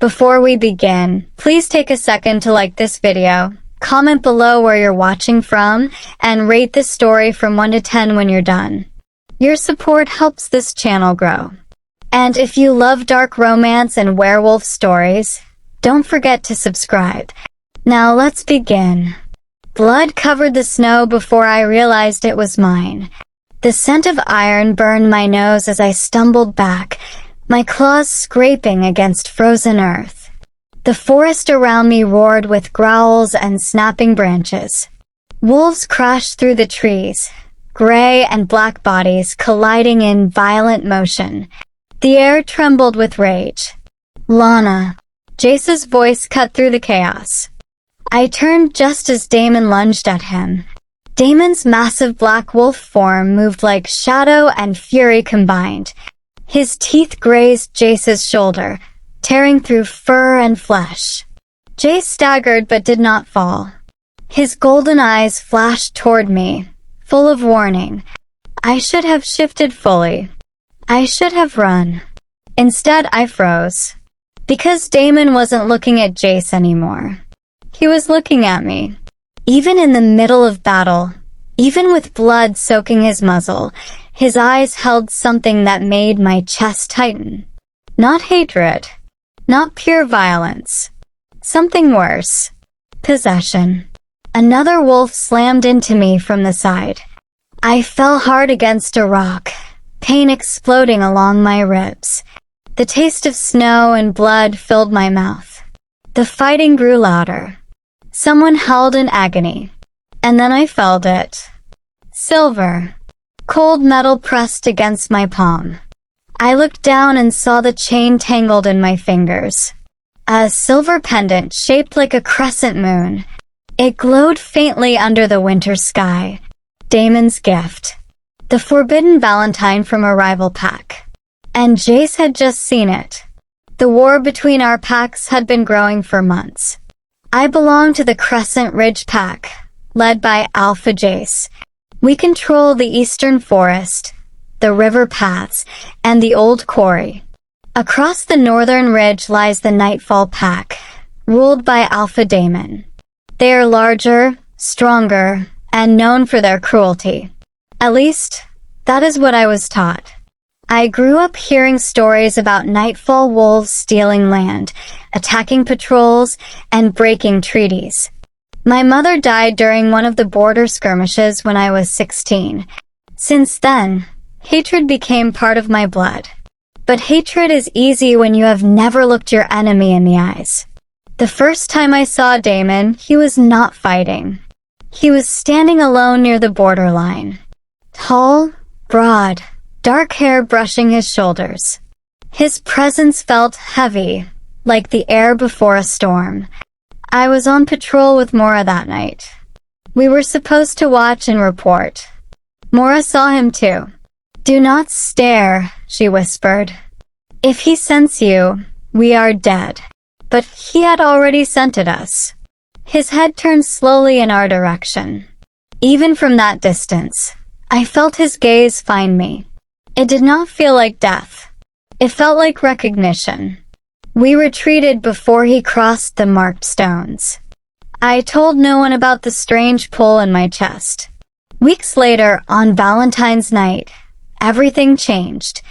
Before we begin, please take a second to like this video, comment below where you're watching from, and rate this story from 1 to 10 when you're done. Your support helps this channel grow. And if you love dark romance and werewolf stories, don't forget to subscribe. Now let's begin. Blood covered the snow before I realized it was mine. The scent of iron burned my nose as I stumbled back, my claws scraping against frozen earth. The forest around me roared with growls and snapping branches. Wolves crashed through the trees, gray and black bodies colliding in violent motion. The air trembled with rage. "Lana." Jace's voice cut through the chaos. I turned just as Damon lunged at him. Damon's massive black wolf form moved like shadow and fury combined. His teeth grazed Jace's shoulder, tearing through fur and flesh. Jace staggered but did not fall. His golden eyes flashed toward me, full of warning. I should have shifted fully. I should have run. Instead, I froze. Because Damon wasn't looking at Jace anymore. He was looking at me. Even in the middle of battle, even with blood soaking his muzzle, his eyes held something that made my chest tighten. Not hatred. Not pure violence. Something worse. Possession. Another wolf slammed into me from the side. I fell hard against a rock, pain exploding along my ribs. The taste of snow and blood filled my mouth. The fighting grew louder. Someone howled in agony. And then I felt it. Silver. Cold metal pressed against my palm. I looked down and saw the chain tangled in my fingers. A silver pendant shaped like a crescent moon. It glowed faintly under the winter sky. Damon's gift. The Forbidden Valentine from a rival pack. And Jace had just seen it. The war between our packs had been growing for months. I belonged to the Crescent Ridge pack, led by Alpha Jace. We control the eastern forest, the river paths, and the old quarry. Across the northern ridge lies the Nightfall pack, ruled by Alpha Damon. They are larger, stronger, and known for their cruelty. At least, that is what I was taught. I grew up hearing stories about Nightfall wolves stealing land, attacking patrols, and breaking treaties. My mother died during one of the border skirmishes when I was 16. Since then, hatred became part of my blood. But hatred is easy when you have never looked your enemy in the eyes. The first time I saw Damon, he was not fighting. He was standing alone near the borderline. Tall, broad, dark hair brushing his shoulders. His presence felt heavy, like the air before a storm. I was on patrol with Mora that night. We were supposed to watch and report. Mora saw him too. "Do not stare," she whispered. "If he scents you, we are dead." But he had already scented us. His head turned slowly in our direction. Even from that distance, I felt his gaze find me. It did not feel like death. It felt like recognition. We retreated before he crossed the marked stones. I told no one about the strange pull in my chest. Weeks later, on Valentine's night, everything changed.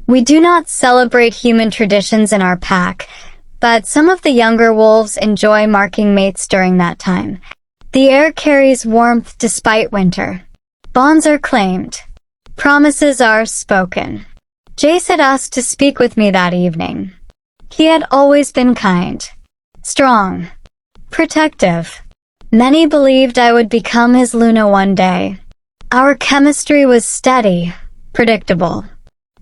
We do not celebrate human traditions in our pack, but some of the younger wolves enjoy marking mates during that time. The air carries warmth despite winter. Bonds are claimed. Promises are spoken. Jace had asked to speak with me that evening. He had always been kind, strong, protective. Many believed I would become his Luna one day. Our chemistry was steady, predictable,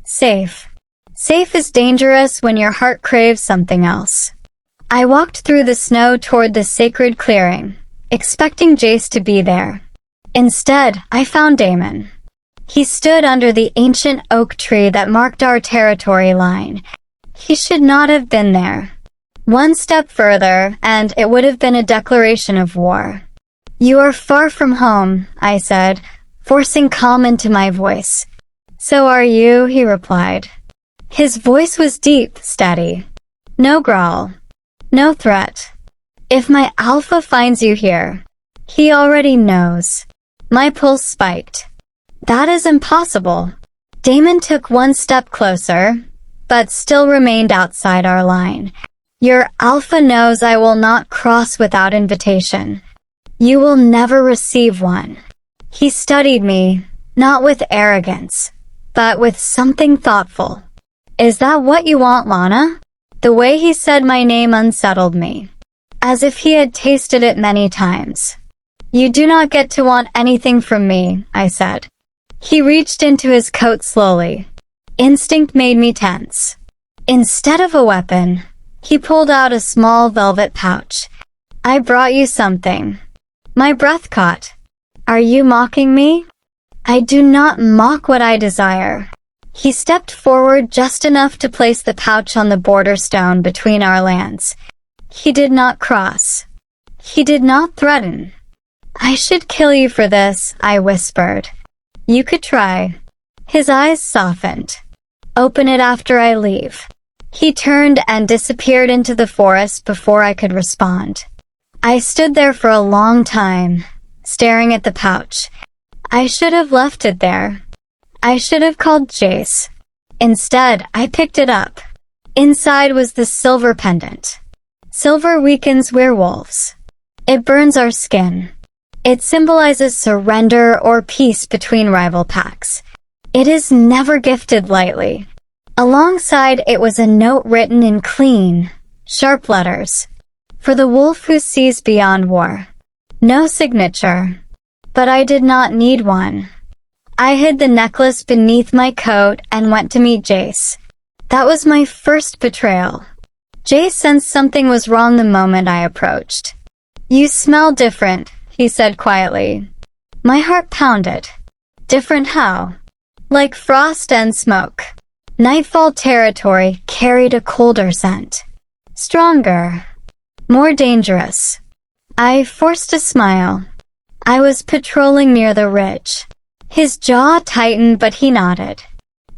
safe. Safe is dangerous when your heart craves something else. I walked through the snow toward the sacred clearing, expecting Jace to be there. Instead, I found Damon. He stood under the ancient oak tree that marked our territory line. He should not have been there. One step further, and it would have been a declaration of war. "You are far from home," I said, forcing calm into my voice. "So are you," he replied. His voice was deep, steady. No growl, No threat. If my alpha finds you here, he already knows. My pulse spiked. That is impossible. Damon took one step closer, but still remained outside our line. Your alpha knows I will not cross without invitation. You will never receive one. He studied me, not with arrogance, but with something thoughtful. Is that what you want, Lana? The way he said my name unsettled me, as if he had tasted it many times. You do not get to want anything from me, I said. He reached into his coat slowly. Instinct made me tense. Instead of a weapon, he pulled out a small velvet pouch. I brought you something. My breath caught. Are you mocking me? I do not mock what I desire. He stepped forward just enough to place the pouch on the border stone between our lands. He did not cross. He did not threaten. I should kill you for this, I whispered. You could try. His eyes softened. Open it after I leave. He turned and disappeared into the forest before I could respond. I stood there for a long time, staring at the pouch. I should have left it there. I should have called Jace. Instead, I picked it up. Inside was the silver pendant. Silver weakens werewolves. It burns our skin. It symbolizes surrender or peace between rival packs. It is never gifted lightly. Alongside it was a note written in clean, sharp letters. For the wolf who sees beyond war. No signature. But I did not need one. I hid the necklace beneath my coat and went to meet Jace. That was my first betrayal. Jace sensed something was wrong the moment I approached. You smell different, he said quietly. My heart pounded. Different how? Like frost and smoke. Nightfall territory carried a colder scent. Stronger. More dangerous. I forced a smile. I was patrolling near the ridge. His jaw tightened, but he nodded.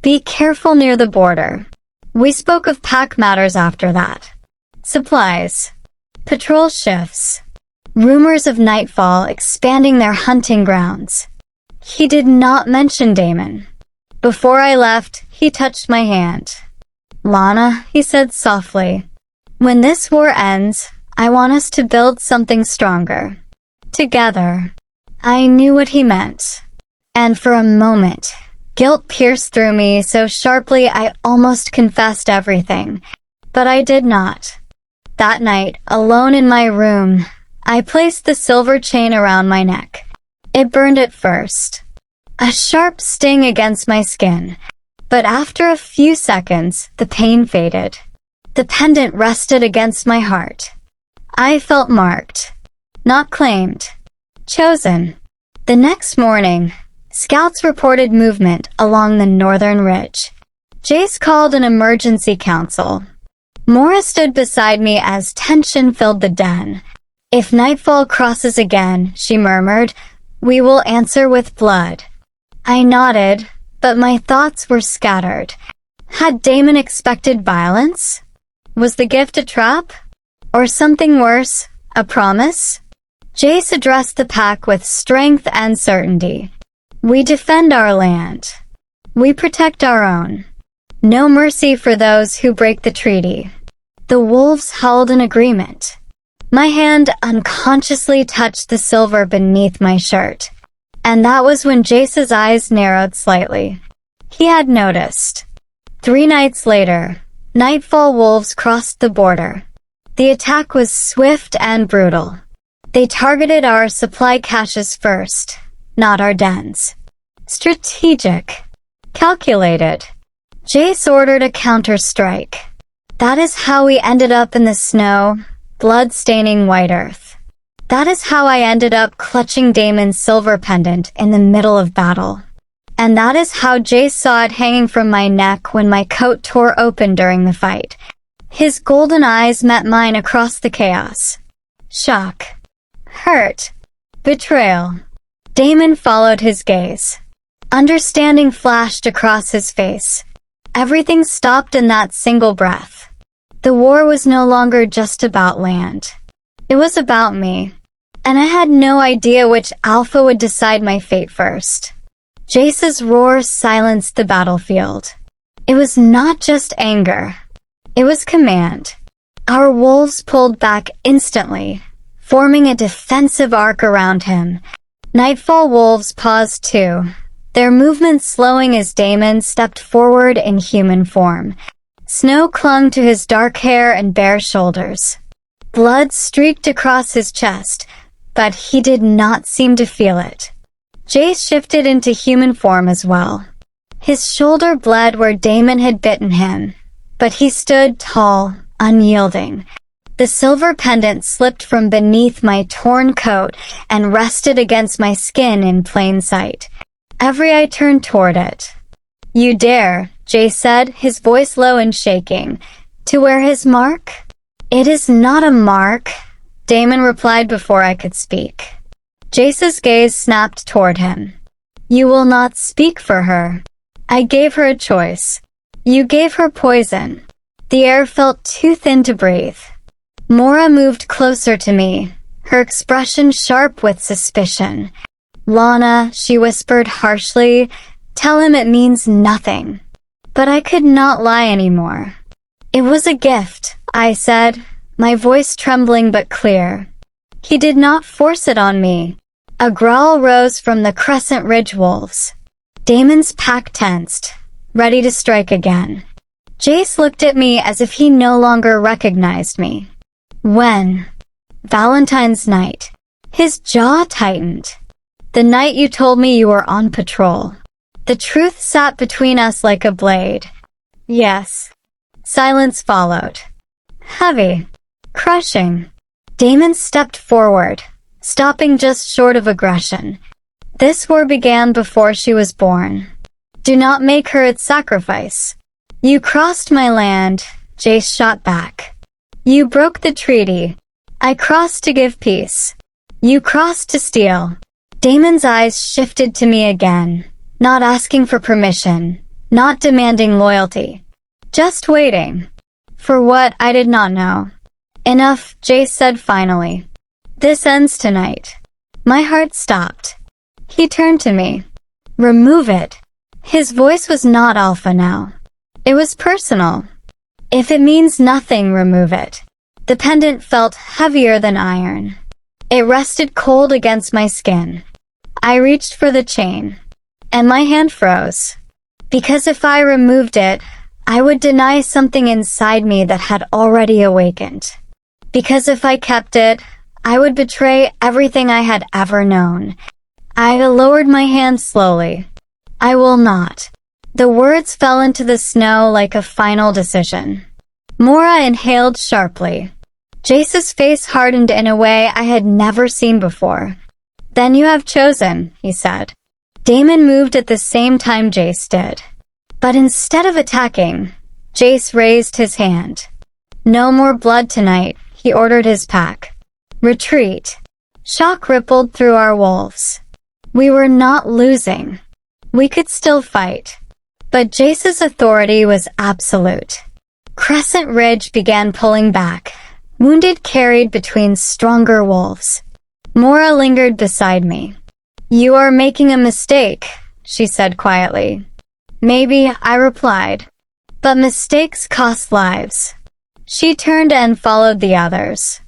Be careful near the border. We spoke of pack matters after that. Supplies. Patrol shifts. Rumors of Nightfall expanding their hunting grounds. He did not mention Damon. Before I left, he touched my hand. Lana, he said softly. When this war ends, I want us to build something stronger. Together. I knew what he meant. And for a moment, guilt pierced through me so sharply I almost confessed everything. But I did not. That night, alone in my room, I placed the silver chain around my neck. It burned at first. A sharp sting against my skin. But after a few seconds, the pain faded. The pendant rested against my heart. I felt marked. Not claimed. Chosen. The next morning, scouts reported movement along the northern ridge. Jace called an emergency council. Mora stood beside me as tension filled the den. If Nightfall crosses again, she murmured, we will answer with blood. I nodded, but my thoughts were scattered. Had Damon expected violence? Was the gift a trap? Or something worse, a promise? Jace addressed the pack with strength and certainty. We defend our land. We protect our own. No mercy for those who break the treaty. The wolves held an agreement. My hand unconsciously touched the silver beneath my shirt. And that was when Jace's eyes narrowed slightly. He had noticed. 3 nights later, Nightfall wolves crossed the border. The attack was swift and brutal. They targeted our supply caches first, not our dens. Strategic. Calculated. Jace ordered a counter-strike. That is how we ended up in the snow, blood-staining white earth. That is how I ended up clutching Damon's silver pendant in the middle of battle. And that is how Jace saw it hanging from my neck when my coat tore open during the fight. His golden eyes met mine across the chaos. Shock. Hurt. Betrayal. Damon followed his gaze. Understanding flashed across his face. Everything stopped in that single breath. The war was no longer just about land. It was about me. And I had no idea which alpha would decide my fate first. Jace's roar silenced the battlefield. It was not just anger. It was command. Our wolves pulled back instantly, forming a defensive arc around him. Nightfall wolves paused too, their movements slowing as Damon stepped forward in human form. Snow clung to his dark hair and bare shoulders. Blood streaked across his chest, but he did not seem to feel it. Jace shifted into human form as well. His shoulder bled where Damon had bitten him, but he stood tall, unyielding. The silver pendant slipped from beneath my torn coat and rested against my skin in plain sight. Every eye turned toward it. "You dare," Jace said, his voice low and shaking, "to wear his mark?" "It is not a mark," Damon replied before I could speak. Jace's gaze snapped toward him. "You will not speak for her. I gave her a choice. You gave her poison." The air felt too thin to breathe. Mora moved closer to me, her expression sharp with suspicion. "Lana," she whispered harshly, "tell him it means nothing." But I could not lie anymore. "It was a gift," I said, my voice trembling but clear. "He did not force it on me." A growl rose from the Crescent Ridge wolves. Damon's pack tensed, ready to strike again. Jace looked at me as if he no longer recognized me. "When?" "Valentine's night." His jaw tightened. "The night you told me you were on patrol." The truth sat between us like a blade. "Yes." Silence followed. Heavy. Crushing. Damon stepped forward, stopping just short of aggression. "This war began before she was born. Do not make her its sacrifice." "You crossed my land," Jace shot back. "You broke the treaty. I crossed to give peace. You crossed to steal." Damon's eyes shifted to me again, not asking for permission, not demanding loyalty. Just waiting. For what, I did not know. "Enough," Jace said finally. "This ends tonight." My heart stopped. He turned to me. "Remove it." His voice was not alpha now. It was personal. "If it means nothing, remove it." The pendant felt heavier than iron. It rested cold against my skin. I reached for the chain, and my hand froze. Because if I removed it, I would deny something inside me that had already awakened. Because if I kept it, I would betray everything I had ever known. I lowered my hand slowly. "I will not." The words fell into the snow like a final decision. Mora inhaled sharply. Jace's face hardened in a way I had never seen before. "Then you have chosen," he said. Damon moved at the same time Jace did. But instead of attacking, Jace raised his hand. "No more blood tonight," he ordered his pack. "Retreat." Shock rippled through our wolves. We were not losing. We could still fight. But Jace's authority was absolute. Crescent Ridge began pulling back, wounded carried between stronger wolves. Mora lingered beside me. "You are making a mistake," she said quietly. "Maybe," I replied. "But mistakes cost lives." She turned and followed the others.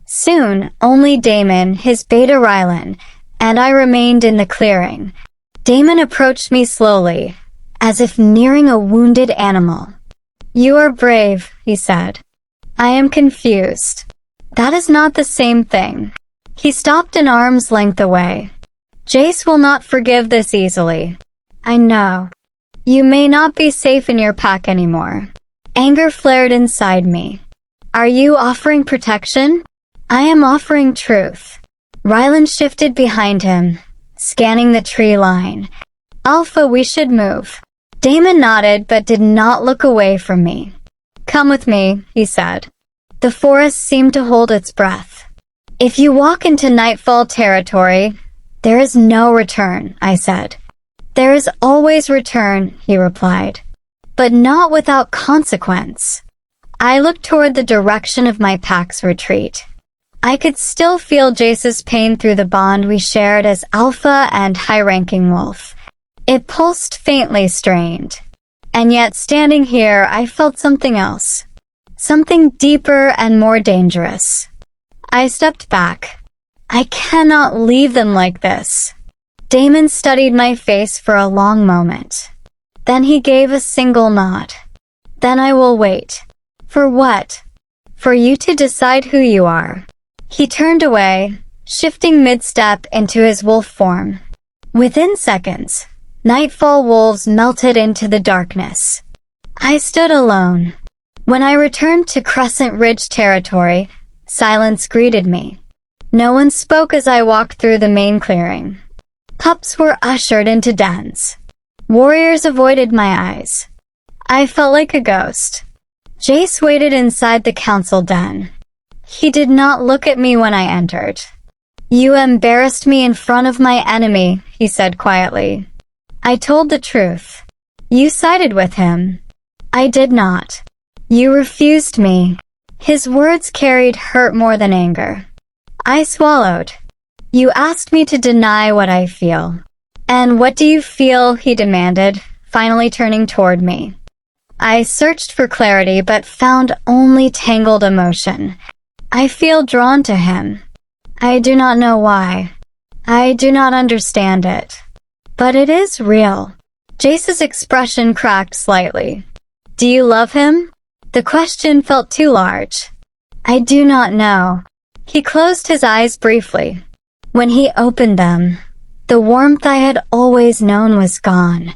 Soon, only Damon, his beta Rylan, and I remained in the clearing. Damon approached me slowly, as if nearing a wounded animal. "You are brave," he said. "I am confused." "That is not the same thing." He stopped an arm's length away. "Jace will not forgive this easily." "I know. You may not be safe in your pack anymore." Anger flared inside me. "Are you offering protection?" "I am offering truth." Rylan shifted behind him, scanning the tree line. "Alpha, we should move." Damon nodded but did not look away from me. "Come with me," he said. The forest seemed to hold its breath. "If you walk into Nightfall territory, there is no return," I said. "There is always return," he replied. "But not without consequence." I looked toward the direction of my pack's retreat. I could still feel Jace's pain through the bond we shared as alpha and high-ranking wolf. It pulsed faintly strained. And yet, standing here, I felt something else. Something deeper and more dangerous. I stepped back. I cannot leave them like this. Damon studied my face for a long moment. Then he gave a single nod. Then I will wait. For what? For you to decide who you are. He turned away, shifting mid-step into his wolf form. Within seconds, nightfall wolves melted into the darkness. I stood alone. When I returned to Crescent Ridge territory, silence greeted me. No one spoke as I walked through the main clearing. Pups were ushered into dens. Warriors avoided my eyes. I felt like a ghost. Jace waited inside the council den. He did not look at me when I entered. You embarrassed me in front of my enemy, he said quietly. I told the truth. You sided with him. I did not. You refused me. His words carried hurt more than anger. I swallowed. You asked me to deny what I feel. And what do you feel? He demanded, finally turning toward me. I searched for clarity but found only tangled emotion. I feel drawn to him. I do not know why. I do not understand it. But it is real. Jace's expression cracked slightly. Do you love him? The question felt too large. I do not know. He closed his eyes briefly. When he opened them, the warmth I had always known was gone.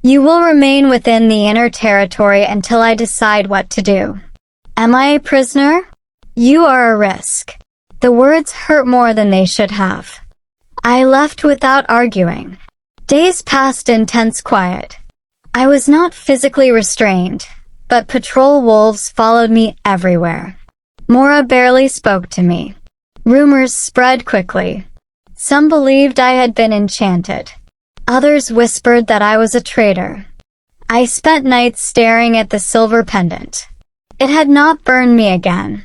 You will remain within the inner territory until I decide what to do. Am I a prisoner? You are a risk. The words hurt more than they should have. I left without arguing. Days passed in tense quiet. I was not physically restrained, but patrol wolves followed me everywhere. Mora barely spoke to me. Rumors spread quickly. Some believed I had been enchanted. Others whispered that I was a traitor. I spent nights staring at the silver pendant. It had not burned me again.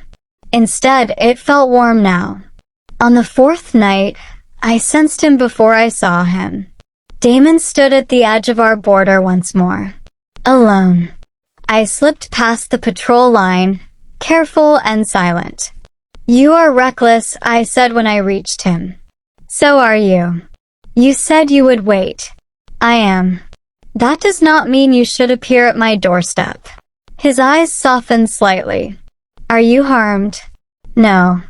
Instead, it felt warm now. On the fourth night, I sensed him before I saw him. Damon stood at the edge of our border once more. Alone. I slipped past the patrol line, careful and silent. You are reckless, I said when I reached him. So are you. You said you would wait. I am. That does not mean you should appear at my doorstep. His eyes softened slightly. Are you harmed? No.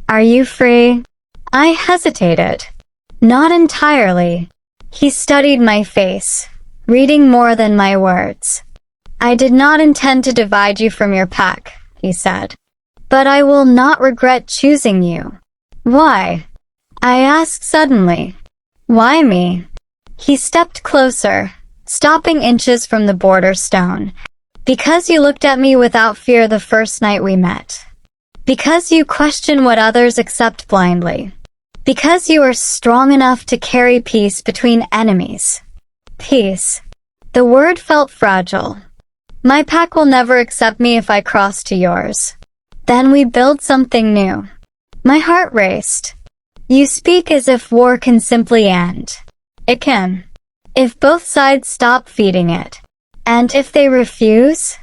Are you free? I hesitated. Not entirely. He studied my face, reading more than my words. I did not intend to divide you from your pack, he said. But I will not regret choosing you. Why? I asked suddenly. Why me? He stepped closer, stopping inches from the border stone. Because you looked at me without fear the first night we met. Because you question what others accept blindly. Because you are strong enough to carry peace between enemies. Peace. The word felt fragile. My pack will never accept me if I cross to yours. Then we build something new. My heart raced. You speak as if war can simply end. It can. If both sides stop feeding it. And if they refuse?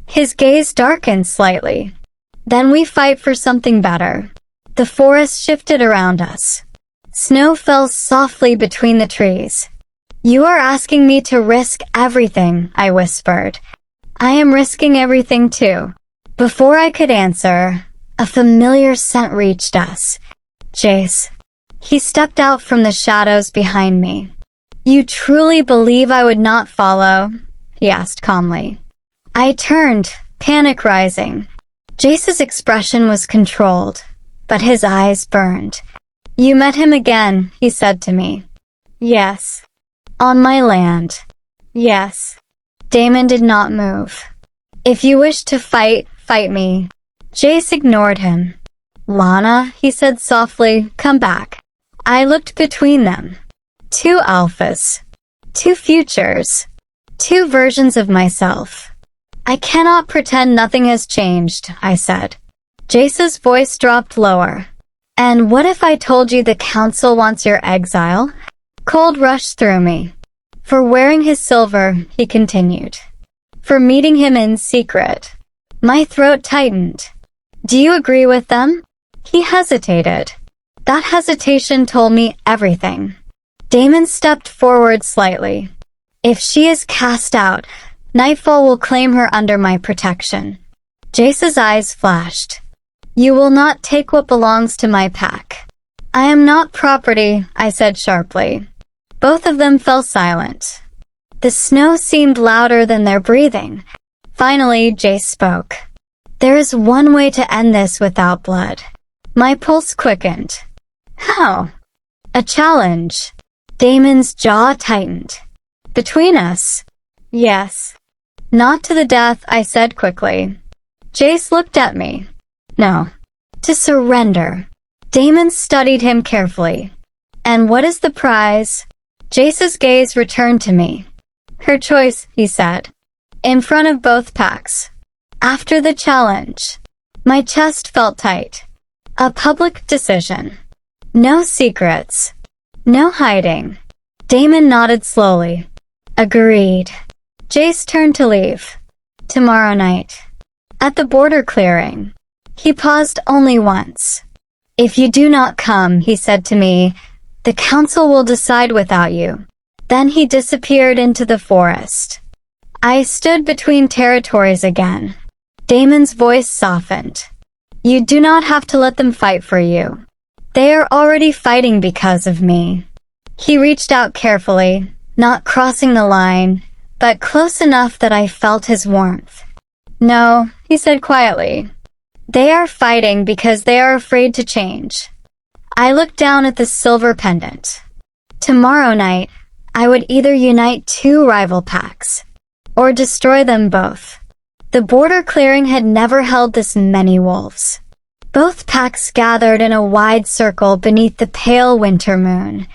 His gaze darkened slightly. Then we fight for something better. The forest shifted around us. Snow fell softly between the trees. You are asking me to risk everything, I whispered. I am risking everything too. Before I could answer, a familiar scent reached us. Jace. He stepped out from the shadows behind me. You truly believe I would not follow? He asked calmly. I turned, panic rising. Jace's expression was controlled, but his eyes burned. You met him again, he said to me. Yes. On my land. Yes. Damon did not move. If you wish to fight, fight me. Jace ignored him. Lana, he said softly, come back. I looked between them. Two alphas. Two futures. Two versions of myself. I cannot pretend nothing has changed, I said. Jace's voice dropped lower. And what if I told you the council wants your exile? Cold rushed through me. For wearing his silver, he continued. For meeting him in secret. My throat tightened. Do you agree with them? He hesitated. That hesitation told me everything. Damon stepped forward slightly. If she is cast out, Nightfall will claim her under my protection. Jace's eyes flashed. You will not take what belongs to my pack. I am not property, I said sharply. Both of them fell silent. The snow seemed louder than their breathing. Finally, Jace spoke. There is one way to end this without blood. My pulse quickened. How? A challenge. Damon's jaw tightened. Between us? Yes. Not to the death, I said quickly. Jace looked at me. No. To surrender. Damon studied him carefully. And what is the prize? Jace's gaze returned to me. Her choice, he said. In front of both packs. After the challenge. My chest felt tight. A public decision. No secrets. No hiding. Damon nodded slowly. Agreed. Jace turned to leave. Tomorrow night. At the border clearing. He paused only once. If you do not come, he said to me, the council will decide without you. Then he disappeared into the forest. I stood between territories again. Damon's voice softened. You do not have to let them fight for you. They are already fighting because of me. He reached out carefully, not crossing the line, but close enough that I felt his warmth. No, he said quietly. They are fighting because they are afraid to change. I looked down at the silver pendant. Tomorrow night, I would either unite two rival packs, or destroy them both. The border clearing had never held this many wolves. Both packs gathered in a wide circle beneath the pale winter moon.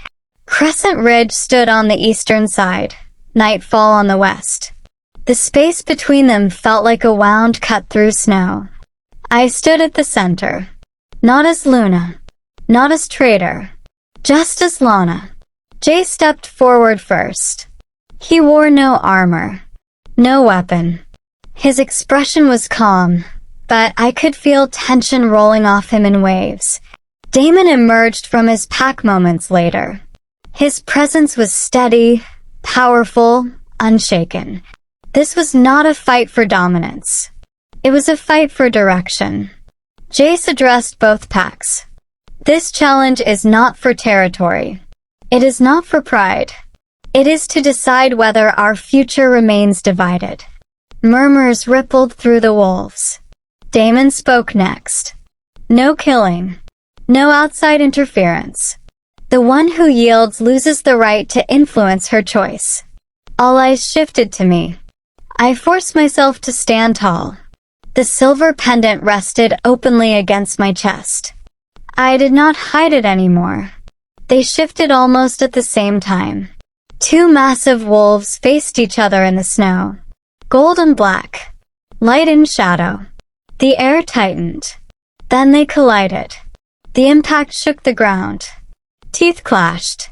Crescent Ridge stood on the eastern side, Nightfall on the west. The space between them felt like a wound cut through snow. I stood at the center. Not as Luna. Not as traitor. Just as Lana. Jay stepped forward first. He wore no armor. No weapon. His expression was calm, but I could feel tension rolling off him in waves. Damon emerged from his pack moments later. His presence was steady, powerful, unshaken. This was not a fight for dominance. It was a fight for direction. Jace addressed both packs. This challenge is not for territory. It is not for pride. It is to decide whether our future remains divided. Murmurs rippled through the wolves. Damon spoke next. No killing. No outside interference. The one who yields loses the right to influence her choice. All eyes shifted to me. I forced myself to stand tall. The silver pendant rested openly against my chest. I did not hide it anymore. They shifted almost at the same time. Two massive wolves faced each other in the snow. Gold and black. Light and shadow. The air tightened. Then they collided. The impact shook the ground. Teeth clashed.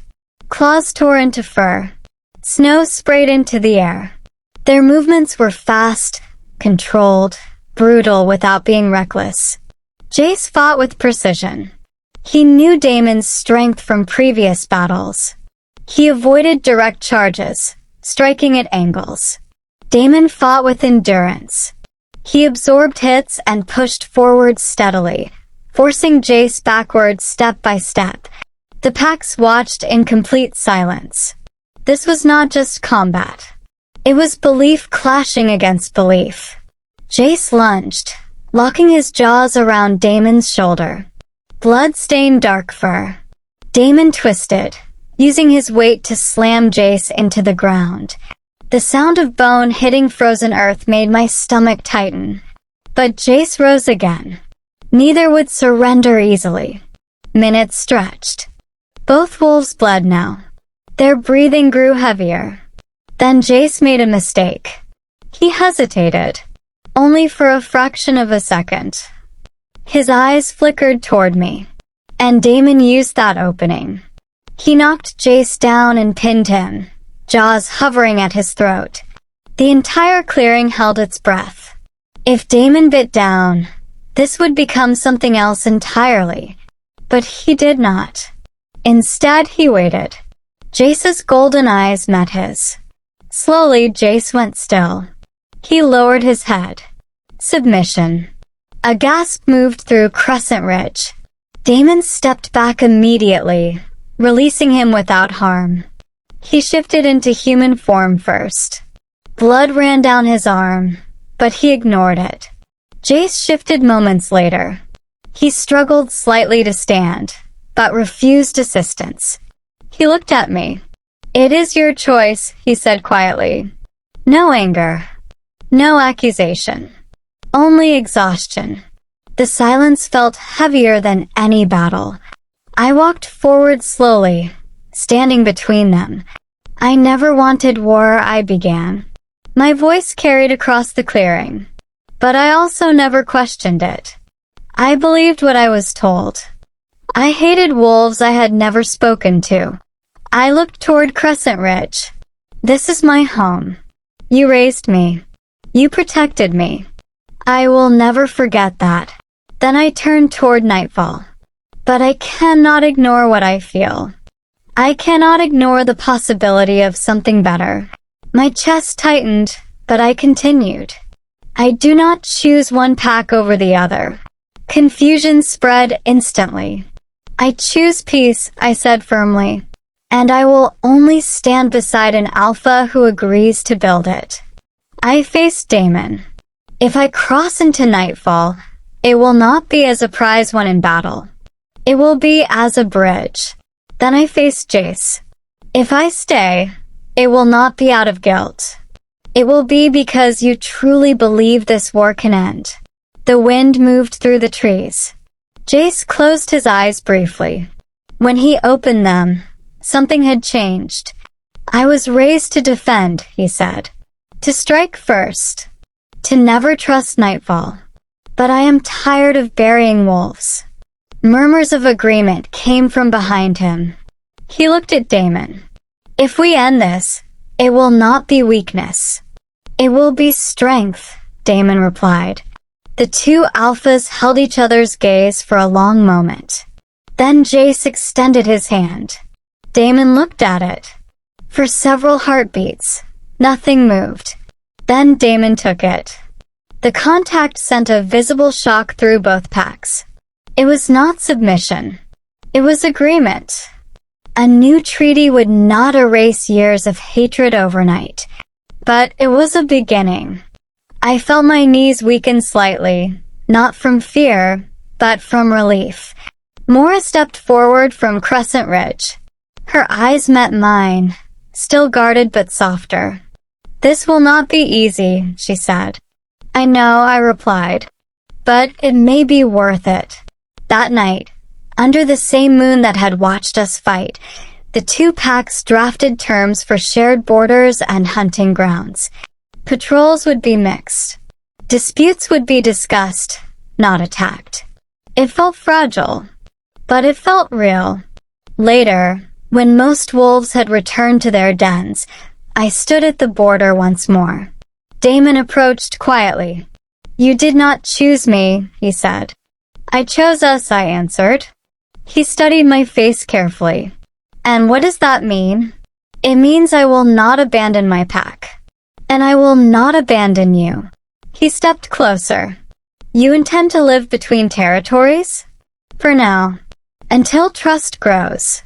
Claws tore into fur. Snow sprayed into the air. Their movements were fast, controlled, brutal without being reckless. Jace fought with precision. He knew Damon's strength from previous battles. He avoided direct charges, striking at angles. Damon fought with endurance. He absorbed hits and pushed forward steadily, forcing Jace backwards step by step. The packs watched in complete silence. This was not just combat. It was belief clashing against belief. Jace lunged, locking his jaws around Damon's shoulder. Blood-stained dark fur. Damon twisted, using his weight to slam Jace into the ground. The sound of bone hitting frozen earth made my stomach tighten. But Jace rose again. Neither would surrender easily. Minutes stretched. Both wolves bled now. Their breathing grew heavier. Then Jace made a mistake. He hesitated. only for a fraction of a second. His eyes flickered toward me, and Damon used that opening. He knocked Jace down and pinned him, jaws hovering at his throat. The entire clearing held its breath. If Damon bit down, this would become something else entirely. But he did not. Instead, he waited. Jace's golden eyes met his. Slowly, Jace went still. He lowered his head. Submission. A gasp moved through Crescent Ridge. Damon stepped back immediately, releasing him without harm. He shifted into human form first. Blood ran down his arm, but he ignored it. Jace shifted moments later. He struggled slightly to stand, but refused assistance. He looked at me. "It is your choice," he said quietly. No anger. No accusation. Only exhaustion. The silence felt heavier than any battle. I walked forward slowly, standing between them. "I never wanted war," I began. My voice carried across the clearing. But I also never questioned it. I believed what I was told. I hated wolves I had never spoken to. I looked toward Crescent Ridge. "This is my home. You raised me. You protected me. I will never forget that." Then I turned toward nightfall. But I cannot ignore what I feel. I cannot ignore the possibility of something better. My chest tightened, but I continued. I do not choose one pack over the other. Confusion spread instantly. "I choose peace," I said firmly. "And I will only stand beside an alpha who agrees to build it." I faced Damon. If I cross into nightfall, it will not be as a prize won in battle. It will be as a bridge. Then I faced Jace. If I stay, it will not be out of guilt. It will be because you truly believe this war can end. The wind moved through the trees. Jace closed his eyes briefly. When he opened them, something had changed. "I was raised to defend," he said. "To strike first. To never trust nightfall. But I am tired of burying wolves." Murmurs of agreement came from behind him. He looked at Damon. "If we end this, it will not be weakness. It will be strength," Damon replied. The two alphas held each other's gaze for a long moment. Then Jace extended his hand. Damon looked at it. For several heartbeats, nothing moved. Then Damon took it. The contact sent a visible shock through both packs. It was not submission. It was agreement. A new treaty would not erase years of hatred overnight. But it was a beginning. I felt my knees weaken slightly, not from fear, but from relief. Mora stepped forward from Crescent Ridge. Her eyes met mine, still guarded but softer. "This will not be easy," she said. "I know," I replied. "But it may be worth it." That night, under the same moon that had watched us fight, the two packs drafted terms for shared borders and hunting grounds. Patrols would be mixed. Disputes would be discussed, not attacked. It felt fragile, but it felt real. Later, when most wolves had returned to their dens, I stood at the border once more. Damon approached quietly. "You did not choose me," he said. "I chose us," I answered. He studied my face carefully. "And what does that mean?" "It means I will not abandon my pack. And I will not abandon you." He stepped closer. "You intend to live between territories?" "For now. Until trust grows."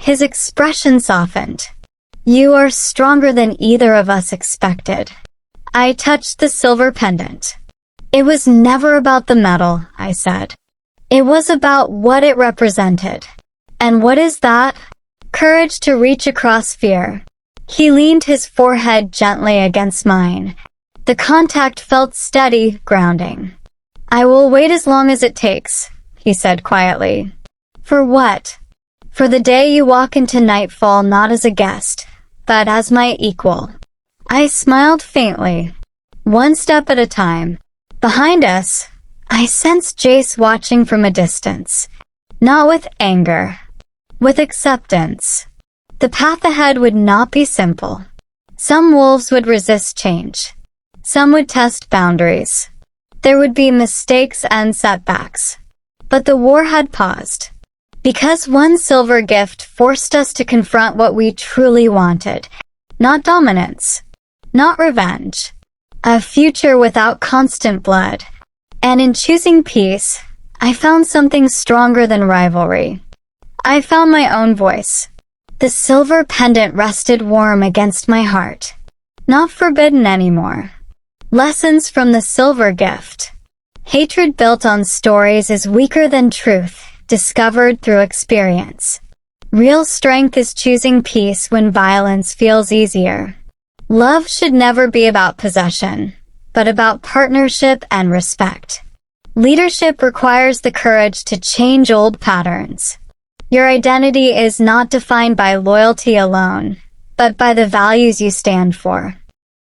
His expression softened. "You are stronger than either of us expected." I touched the silver pendant. "It was never about the metal," I said. "It was about what it represented." "And what is that?" "Courage to reach across fear." He leaned his forehead gently against mine. The contact felt steady, grounding. "I will wait as long as it takes," he said quietly. "For what?" "For the day you walk into nightfall not as a guest, but as my equal." I smiled faintly. "One step at a time." Behind us, I sensed Jace watching from a distance. Not with anger, with acceptance. The path ahead would not be simple. Some wolves would resist change. Some would test boundaries. There would be mistakes and setbacks. But the war had paused. Because one silver gift forced us to confront what we truly wanted. Not dominance. Not revenge. A future without constant blood. And in choosing peace, I found something stronger than rivalry. I found my own voice. The silver pendant rested warm against my heart. Not forbidden anymore. Lessons from the silver gift. Hatred built on stories is weaker than truth, discovered through experience. Real strength is choosing peace when violence feels easier. Love should never be about possession, but about partnership and respect. Leadership requires the courage to change old patterns. Your identity is not defined by loyalty alone, but by the values you stand for.